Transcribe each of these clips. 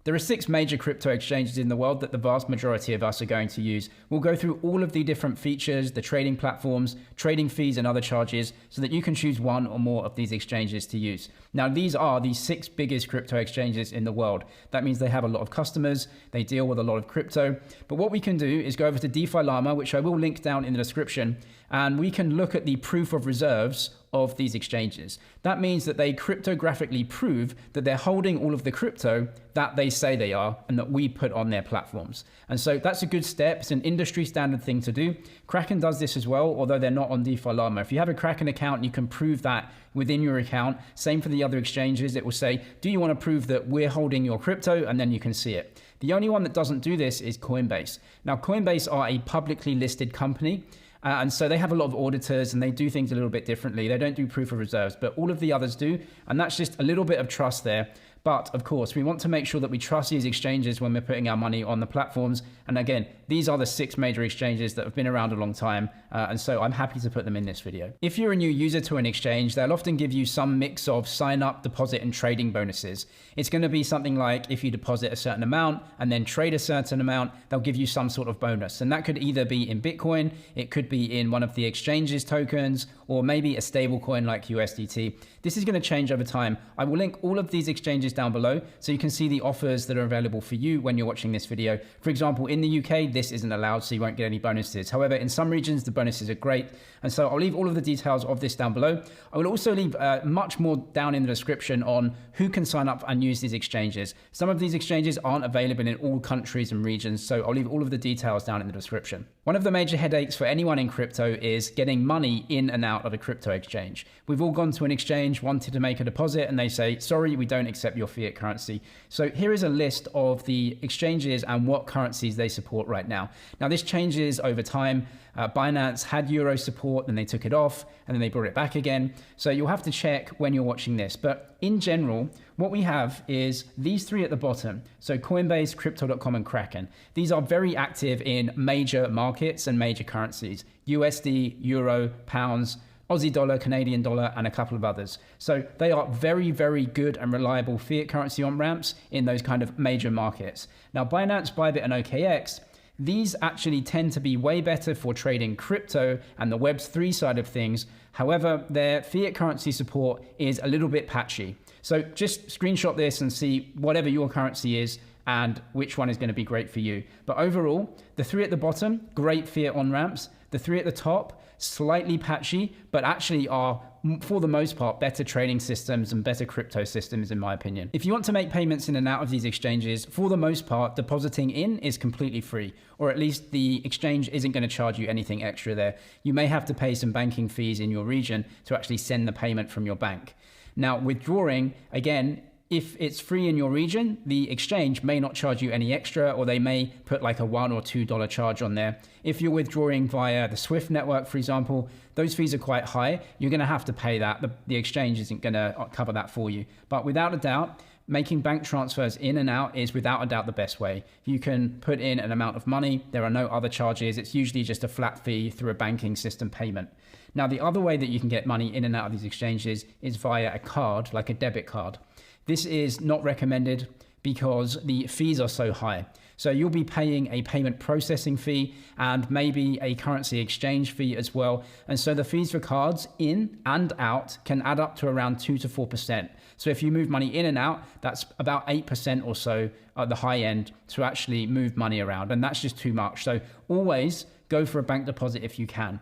There are 6 major crypto exchanges in the world that the vast majority of us are going to use. We'll go through all of the different features, the trading platforms, trading fees and other charges so that you can choose one or more of these exchanges to use. Now, these are the 6 biggest crypto exchanges in the world. That means they have a lot of customers, they deal with a lot of crypto. But what we can do is go over to DeFi Llama, which I will link down in the description, and we can look at the proof of reserves of these exchanges. That means that they cryptographically prove that they're holding all of the crypto that they say they are and that we put on their platforms. And so that's a good step. It's an industry standard thing to do. Kraken does this as well, although they're not on DeFi Llama. If you have a Kraken account, you can prove that within your account. Same for the other exchanges. It will say, do you want to prove that we're holding your crypto? And then you can see it. The only one that doesn't do this is Coinbase. Now, Coinbase are a publicly listed company. And so they have a lot of auditors and they do things a little bit differently. They don't do proof of reserves, but all of the others do. And that's just a little bit of trust there. But of course, we want to make sure that we trust these exchanges when we're putting our money on the platforms. And again, these are the 6 major exchanges that have been around a long time. And so I'm happy to put them in this video. If you're a new user to an exchange, they'll often give you some mix of sign up, deposit, and trading bonuses. It's going to be something like if you deposit a certain amount and then trade a certain amount, they'll give you some sort of bonus. And that could either be in Bitcoin, it could be in one of the exchanges tokens, or maybe a stable coin like USDT. This is going to change over time. I will link all of these exchanges down below so you can see the offers that are available for you when you're watching this video. For example, in the UK, this isn't allowed, so you won't get any bonuses. However, in some regions, the bonuses are great. And so I'll leave all of the details of this down below. I will also leave much more down in the description on who can sign up and use these exchanges. Some of these exchanges aren't available in all countries and regions, so I'll leave all of the details down in the description. One of the major headaches for anyone in crypto is getting money in and out of a crypto exchange. We've all gone to an exchange, wanted to make a deposit, and they say, sorry, we don't accept your fiat currency. So here is a list of the exchanges and what currencies they support right now. Now, this changes over time. Binance had Euro support, then they took it off, and then they brought it back again. So you'll have to check when you're watching this. But in general, what we have is these 3 at the bottom. So Coinbase, Crypto.com, and Kraken. These are very active in major markets and major currencies. USD, Euro, pounds, Aussie dollar, Canadian dollar, and a couple of others. So they are very, very good and reliable fiat currency on-ramps in those kind of major markets. Now, Binance, Bybit, and OKX, these actually tend to be way better for trading crypto and the Web3 side of things. However, their fiat currency support is a little bit patchy. So just screenshot this and see whatever your currency is and which one is going to be great for you. But overall, the 3 at the bottom, great fiat on-ramps. The 3 at the top, slightly patchy, but actually are, for the most part, better trading systems and better crypto systems, in my opinion. If you want to make payments in and out of these exchanges, for the most part, depositing in is completely free, or at least the exchange isn't going to charge you anything extra there. You may have to pay some banking fees in your region to actually send the payment from your bank. Now, withdrawing, again, if it's free in your region, the exchange may not charge you any extra, or they may put like a $1 or $2 charge on there. If you're withdrawing via the Swift network, for example, those fees are quite high. You're going to have to pay that. The exchange isn't going to cover that for you. But without a doubt, making bank transfers in and out is without a doubt the best way. You can put in an amount of money. There are no other charges. It's usually just a flat fee through a banking system payment. Now, the other way that you can get money in and out of these exchanges is via a card, like a debit card. This is not recommended because the fees are so high. So you'll be paying a payment processing fee and maybe a currency exchange fee as well. And so the fees for cards in and out can add up to around 2 to 4%. So if you move money in and out, that's about 8% or so at the high end to actually move money around. And that's just too much. So always go for a bank deposit if you can.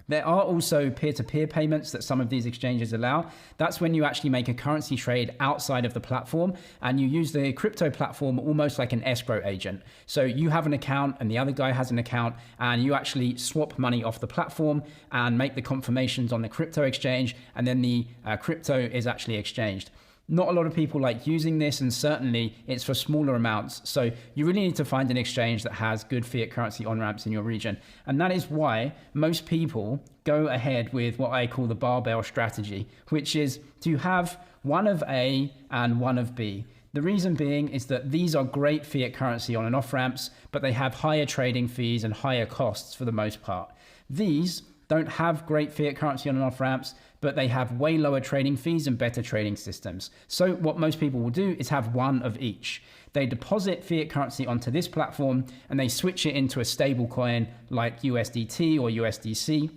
There are also peer-to-peer payments that some of these exchanges allow. That's when you actually make a currency trade outside of the platform and you use the crypto platform almost like an escrow agent. So you have an account and the other guy has an account and you actually swap money off the platform and make the confirmations on the crypto exchange, and then the crypto is actually exchanged. Not a lot of people like using this, and certainly it's for smaller amounts. So you really need to find an exchange that has good fiat currency on-ramps in your region. And that is why most people go ahead with what I call the barbell strategy, which is to have one of A and one of B. The reason being is that these are great fiat currency on and off ramps, but they have higher trading fees and higher costs for the most part. These don't have great fiat currency on and off ramps, but they have way lower trading fees and better trading systems. So what most people will do is have one of each. They deposit fiat currency onto this platform and they switch it into a stable coin like USDT or USDC.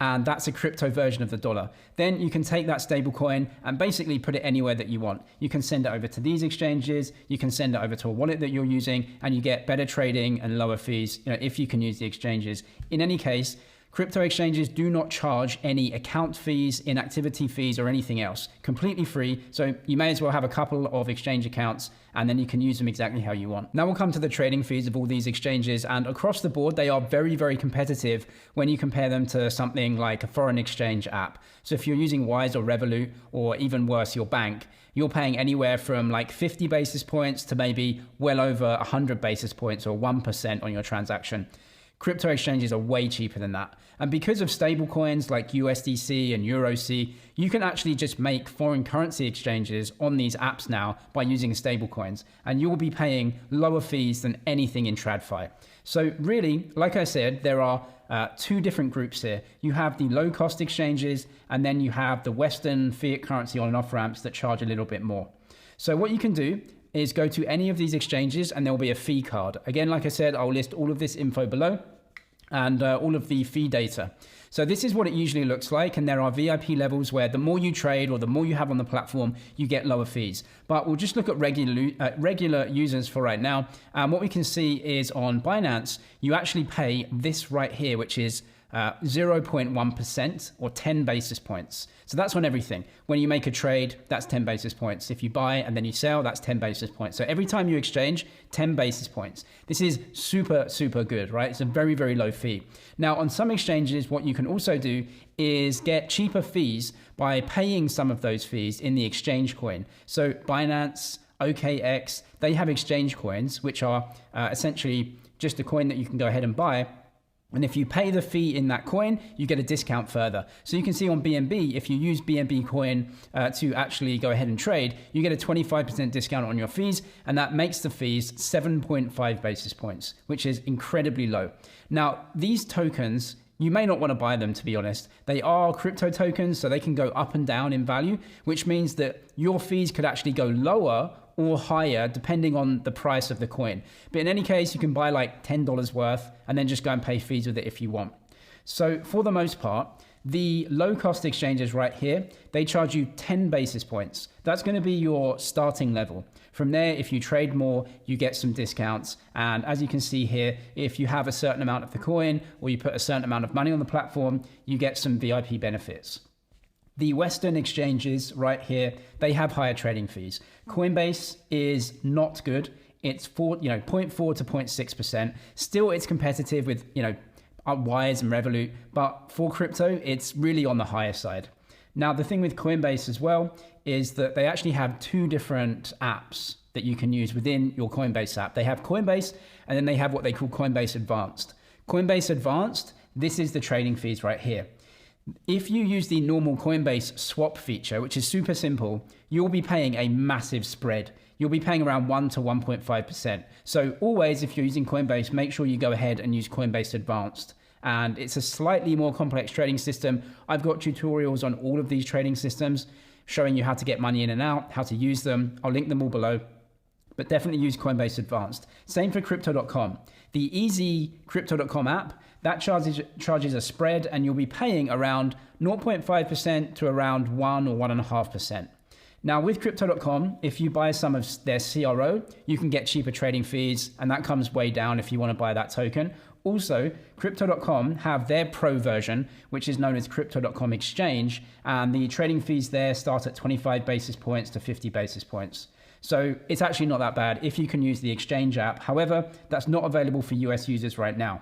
And that's a crypto version of the dollar. Then you can take that stable coin and basically put it anywhere that you want. You can send it over to these exchanges, you can send it over to a wallet that you're using, and you get better trading and lower fees, if you can use the exchanges. In any case, crypto exchanges do not charge any account fees, inactivity fees, or anything else. Completely free, so you may as well have a couple of exchange accounts and then you can use them exactly how you want. Now we'll come to the trading fees of all these exchanges, and across the board, they are very, very competitive when you compare them to something like a foreign exchange app. So if you're using Wise or Revolut, or even worse, your bank, you're paying anywhere from like 50 basis points to maybe well over 100 basis points or 1% on your transaction. Crypto exchanges are way cheaper than that. And because of stable coins like USDC and EuroC, you can actually just make foreign currency exchanges on these apps now by using stable coins. And you will be paying lower fees than anything in TradFi. So really, like I said, there are two different groups here. You have the low cost exchanges, and then you have the Western fiat currency on and off ramps that charge a little bit more. So what you can do is go to any of these exchanges and there will be a fee card. Again, like I said, I'll list all of this info below and all of the fee data. So this is what it usually looks like, and there are VIP levels where the more you trade or the more you have on the platform, you get lower fees. But we'll just look at regular users for right now. And what we can see is on Binance, you actually pay this right here, which is 0.1% or 10 basis points. So that's on everything. When you make a trade, that's 10 basis points. If you buy and then you sell, that's 10 basis points. So every time you exchange, 10 basis points. This is super, super good, right? It's a very, very low fee. Now, on some exchanges, what you can also do is get cheaper fees by paying some of those fees in the exchange coin. So Binance, OKX, they have exchange coins, which are essentially just a coin that you can go ahead and buy. And if you pay the fee in that coin, you get a discount further. So you can see on BNB, if you use BNB coin to actually go ahead and trade, you get a 25% discount on your fees, and that makes the fees 7.5 basis points, which is incredibly low. Now, these tokens, you may not want to buy them, to be honest. They are crypto tokens, so they can go up and down in value, which means that your fees could actually go lower or higher depending on the price of the coin. But in any case, you can buy like $10 worth and then just go and pay fees with it if you want. So for the most part, the low cost exchanges right here, they charge you 10 basis points. That's going to be your starting level. From there, if you trade more, you get some discounts. And as you can see here, if you have a certain amount of the coin or you put a certain amount of money on the platform, you get some VIP benefits. The Western exchanges right here, they have higher trading fees. Coinbase is not good. It's 0.4 to 0.6%. Still, it's competitive with, Wise and Revolut, but for crypto, it's really on the higher side. Now, the thing with Coinbase as well is that they actually have two different apps that you can use within your Coinbase app. They have Coinbase, and then they have what they call Coinbase Advanced. Coinbase Advanced, this is the trading fees right here. If you use the normal Coinbase swap feature, which is super simple, you'll be paying a massive spread. You'll be paying around 1 to 1.5%. So always, if you're using Coinbase, make sure you go ahead and use Coinbase Advanced. And it's a slightly more complex trading system. I've got tutorials on all of these trading systems showing you how to get money in and out, how to use them. I'll link them all below. But definitely use Coinbase Advanced. Same for Crypto.com. The easy Crypto.com app, that charges a spread, and you'll be paying around 0.5% to around 1 or 1.5%. Now with Crypto.com, if you buy some of their CRO, you can get cheaper trading fees, and that comes way down if you want to buy that token. Also, Crypto.com have their pro version, which is known as Crypto.com Exchange, and the trading fees there start at 25 basis points to 50 basis points. So it's actually not that bad if you can use the exchange app. However, that's not available for US users right now.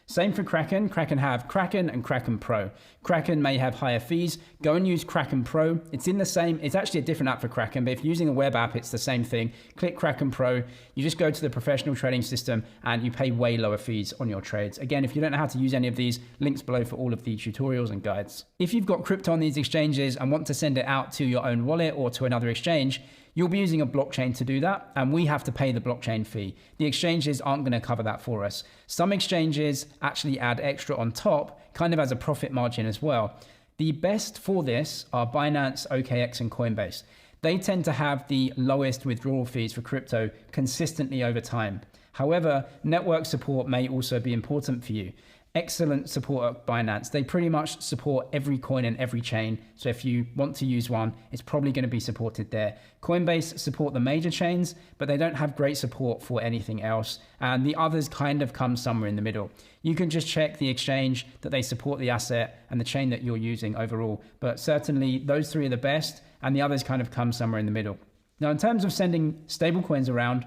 Same for Kraken. Kraken have Kraken and Kraken Pro. Kraken may have higher fees. Go and use Kraken Pro. It's actually a different app for Kraken, but if you're using a web app, it's the same thing. Click Kraken Pro. You just go to the professional trading system and you pay way lower fees on your trades. Again, if you don't know how to use any of these, links below for all of the tutorials and guides. If you've got crypto on these exchanges and want to send it out to your own wallet or to another exchange, you'll be using a blockchain to do that, and we have to pay the blockchain fee. The exchanges aren't going to cover that for us. Some exchanges actually add extra on top, kind of as a profit margin as well. The best for this are Binance, OKX, and Coinbase. They tend to have the lowest withdrawal fees for crypto consistently over time. However, network support may also be important for you. Excellent support at Binance. They pretty much support every coin and every chain. So if you want to use one, it's probably going to be supported there. Coinbase support the major chains, but they don't have great support for anything else. And the others kind of come somewhere in the middle. You can just check the exchange that they support the asset and the chain that you're using overall. But certainly those three are the best, and the others kind of come somewhere in the middle. Now, in terms of sending stablecoins around,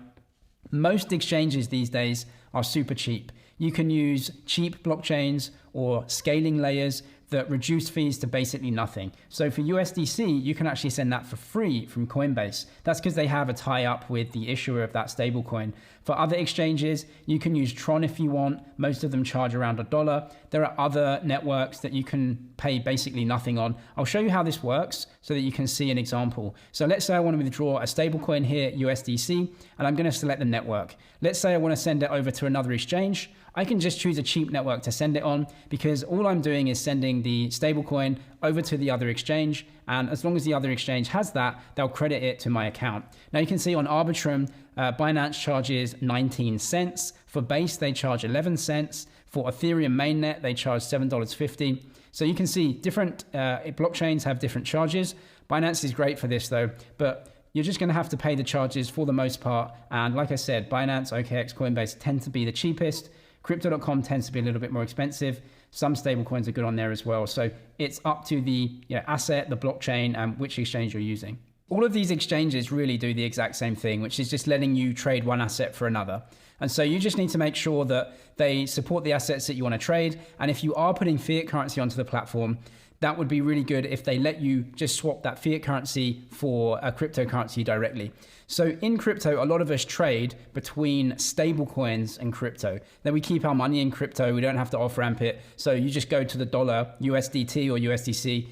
most exchanges these days are super cheap. You can use cheap blockchains or scaling layers that reduce fees to basically nothing. So for USDC, you can actually send that for free from Coinbase. That's because they have a tie-up with the issuer of that stablecoin. For other exchanges, you can use Tron if you want. Most of them charge around $1. There are other networks that you can pay basically nothing on. I'll show you how this works so that you can see an example. So let's say I want to withdraw a stablecoin here, USDC, and I'm going to select the network. Let's say I want to send it over to another exchange. I can just choose a cheap network to send it on because all I'm doing is sending the stablecoin over to the other exchange. And as long as the other exchange has that, they'll credit it to my account. Now you can see on Arbitrum, Binance charges 19 cents. For Base, they charge 11 cents. For Ethereum mainnet, they charge $7.50. So you can see different blockchains have different charges. Binance is great for this though, but you're just going to have to pay the charges for the most part. And like I said, Binance, OKX, Coinbase tend to be the cheapest. Crypto.com tends to be a little bit more expensive. Some stablecoins are good on there as well. So it's up to the asset, the blockchain, and which exchange you're using. All of these exchanges really do the exact same thing, which is just letting you trade one asset for another. And so you just need to make sure that they support the assets that you want to trade. And if you are putting fiat currency onto the platform, that would be really good if they let you just swap that fiat currency for a cryptocurrency directly. So in crypto, a lot of us trade between stable coins and crypto. Then we keep our money in crypto. We don't have to off-ramp it. So you just go to the dollar, USDT or USDC,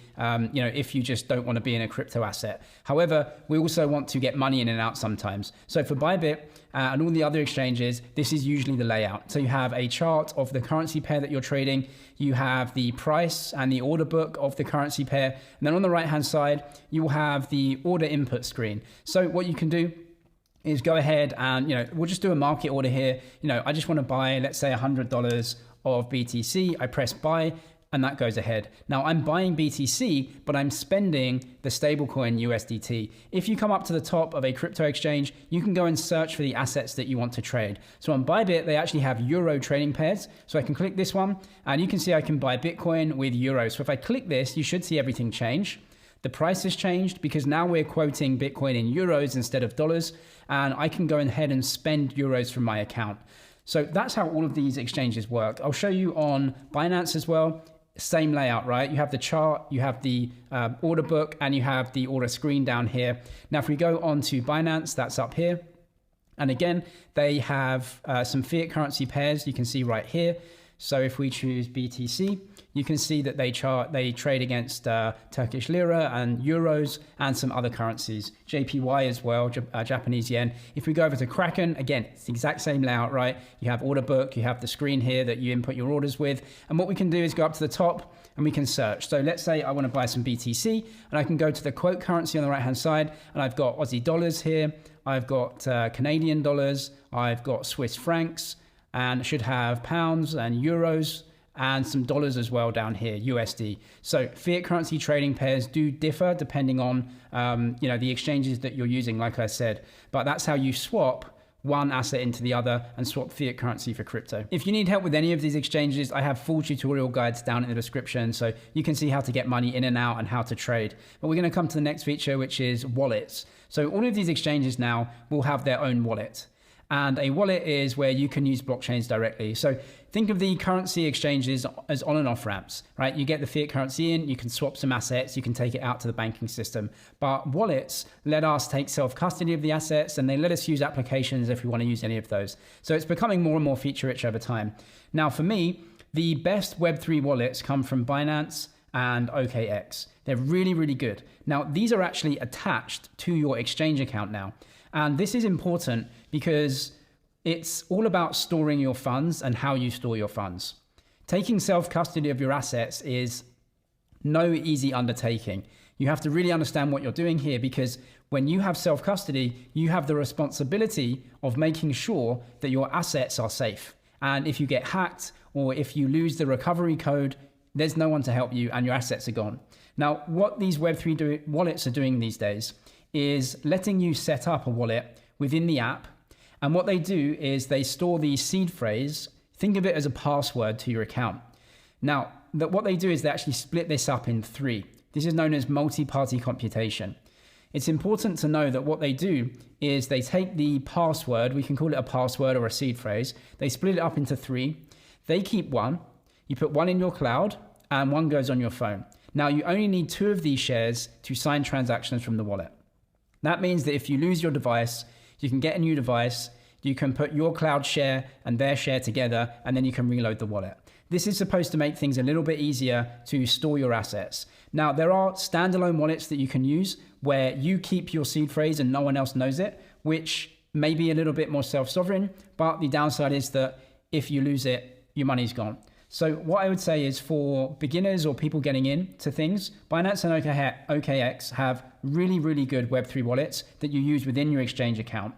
if you just don't want to be in a crypto asset. However, we also want to get money in and out sometimes. So for Bybit and all the other exchanges, this is usually the layout. So you have a chart of the currency pair that you're trading. You have the price and the order book of the currency pair. And then on the right-hand side, you will have the order input screen. So what you can do is go ahead and, we'll just do a market order here. I just want to buy, let's say $100 of BTC. I press buy and that goes ahead. Now I'm buying BTC, but I'm spending the stablecoin USDT. If you come up to the top of a crypto exchange, you can go and search for the assets that you want to trade. So on Bybit, they actually have Euro trading pairs. So I can click this one and you can see I can buy Bitcoin with Euros. So if I click this, you should see everything change. The price has changed because now we're quoting Bitcoin in euros instead of dollars, and I can go ahead and spend euros from my account. So that's how all of these exchanges work. I'll show you on Binance as well. Same layout, right? You have the chart, you have the order book, and you have the order screen down here. Now, if we go on to Binance, that's up here. And again, they have some fiat currency pairs you can see right here. So if we choose BTC, you can see that they trade against Turkish lira and euros and some other currencies, JPY as well, Japanese yen. If we go over to Kraken, again, it's the exact same layout, right? You have order book, you have the screen here that you input your orders with. And what we can do is go up to the top and we can search. So let's say I want to buy some BTC and I can go to the quote currency on the right-hand side and I've got Aussie dollars here. I've got Canadian dollars. I've got Swiss francs and should have pounds and euros and some dollars as well down here, USD. So fiat currency trading pairs do differ depending on the exchanges that you're using, like I said. But that's how you swap one asset into the other and swap fiat currency for crypto. If you need help with any of these exchanges, I have full tutorial guides down in the description so you can see how to get money in and out and how to trade. But we're going to come to the next feature, which is wallets. So all of these exchanges now will have their own wallet. And a wallet is where you can use blockchains directly. So think of the currency exchanges as on and off ramps, right? You get the fiat currency in, you can swap some assets, you can take it out to the banking system. But wallets let us take self-custody of the assets and they let us use applications if we want to use any of those. So it's becoming more and more feature-rich over time. Now for me, the best Web3 wallets come from Binance and OKX. They're really, really good. Now, these are actually attached to your exchange account now. And this is important because it's all about storing your funds and how you store your funds. Taking self-custody of your assets is no easy undertaking. You have to really understand what you're doing here, because when you have self-custody, you have the responsibility of making sure that your assets are safe. And if you get hacked or if you lose the recovery code, there's no one to help you and your assets are gone. Now, what these Web3 wallets are doing these days is letting you set up a wallet within the app. And what they do is they store the seed phrase. Think of it as a password to your account. Now, what they do is they actually split this up in three. This is known as multi-party computation. It's important to know that what they do is they take the password, we can call it a password or a seed phrase, they split it up into three. They keep one, you put one in your cloud, and one goes on your phone. Now, you only need 2 of these shares to sign transactions from the wallet. That means that if you lose your device, you can get a new device, you can put your cloud share and their share together, and then you can reload the wallet. This is supposed to make things a little bit easier to store your assets. Now, there are standalone wallets that you can use where you keep your seed phrase and no one else knows it, which may be a little bit more self-sovereign, but the downside is that if you lose it, your money's gone. So what I would say is, for beginners or people getting into things, Binance and OKX have really, really good Web3 wallets that you use within your exchange account.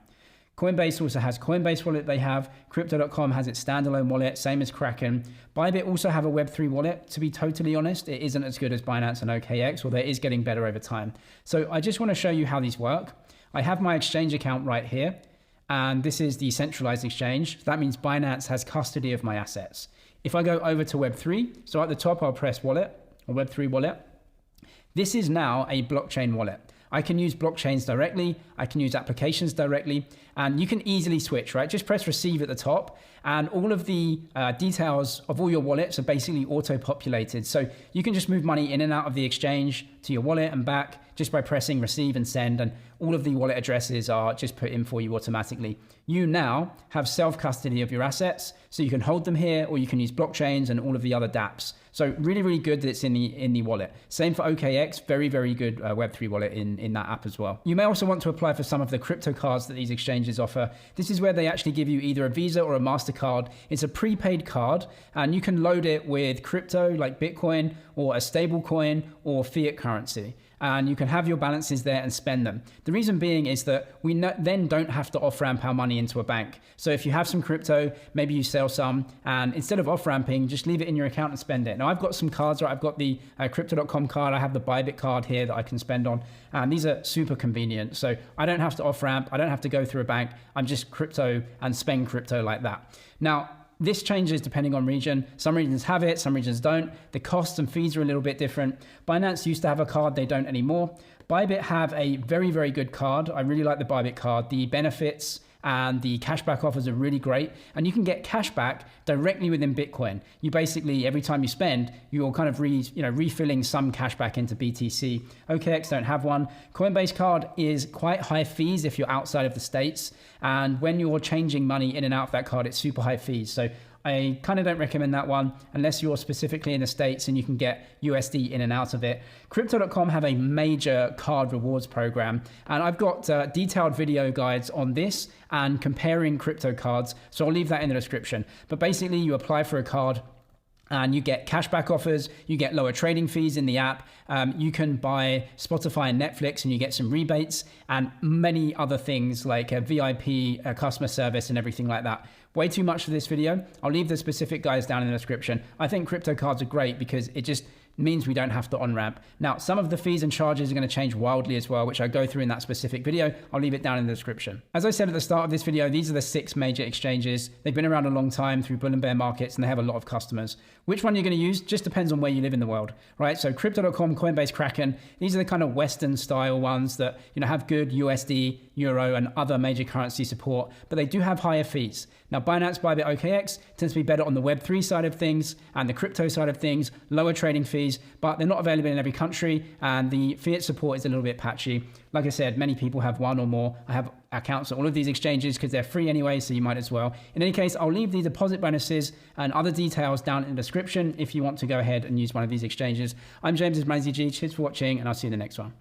Coinbase also has Coinbase wallet they have. Crypto.com has its standalone wallet, same as Kraken. Bybit also have a Web3 wallet. To be totally honest, it isn't as good as Binance and OKX, although it is getting better over time. So I just want to show you how these work. I have my exchange account right here, and this is the centralized exchange. So that means Binance has custody of my assets. If I go over to Web3, so at the top I'll press wallet, or Web3 wallet. This is now a blockchain wallet. I can use blockchains directly, I can use applications directly, and you can easily switch, right? Just press receive at the top, and all of the details of all your wallets are basically auto-populated. So you can just move money in and out of the exchange to your wallet and back just by pressing receive and send, and all of the wallet addresses are just put in for you automatically. You now have self-custody of your assets, so you can hold them here, or you can use blockchains and all of the other dApps. So really, really good that it's in the wallet. Same for OKX, very, very good Web3 wallet in that app as well. You may also want to apply for some of the crypto cards that these exchanges offer. This is where they actually give you either a Visa or a MasterCard. It's a prepaid card, and you can load it with crypto like Bitcoin or a stable coin or fiat currency. And you can have your balances there and spend them. The reason being is that we then don't have to off-ramp our money into a bank. So if you have some crypto, maybe you sell some, and instead of off-ramping, just leave it in your account and spend it. Now, I've got some cards, right? I've got the Crypto.com card, I have the Bybit card here that I can spend on, and these are super convenient. So I don't have to off-ramp, I don't have to go through a bank, I'm just crypto and spend crypto like that. Now, this changes depending on region. Some regions have it, some regions don't. The costs and fees are a little bit different. Binance used to have a card, they don't anymore. Bybit have a very, very good card. I really like the Bybit card. The benefits and the cashback offers are really great. And you can get cashback directly within Bitcoin. You basically, every time you spend, you're kind of refilling some cashback into BTC. OKX don't have one. Coinbase card is quite high fees if you're outside of the States. And when you're changing money in and out of that card, it's super high fees. So I kind of don't recommend that one unless you're specifically in the States and you can get USD in and out of it. Crypto.com have a major card rewards program, and I've got detailed video guides on this and comparing crypto cards, so I'll leave that in the description. But basically, you apply for a card and you get cashback offers, you get lower trading fees in the app, you can buy Spotify and Netflix and you get some rebates, and many other things like a VIP customer service and everything like that. Way too much for this video. I'll leave the specific guys down in the description. I think crypto cards are great because it just means we don't have to on-ramp. Now, some of the fees and charges are going to change wildly as well, which I go through in that specific video. I'll leave it down in the description. As I said at the start of this video, these are the 6 major exchanges. They've been around a long time through bull and bear markets, and they have a lot of customers. Which one you're going to use just depends on where you live in the world, right? So Crypto.com, Coinbase, Kraken, these are the kind of Western style ones that have good USD, Euro, and other major currency support, but they do have higher fees. Now, Binance, Bybit, OKX tends to be better on the Web3 side of things and the crypto side of things, lower trading fees, but they're not available in every country, and the fiat support is a little bit patchy. Like I said, many people have one or more. I have accounts on all of these exchanges because they're free anyway, so you might as well. In any case, I'll leave the deposit bonuses and other details down in the description if you want to go ahead and use one of these exchanges. I'm James, this is MyZG. Cheers for watching, and I'll see you in the next one.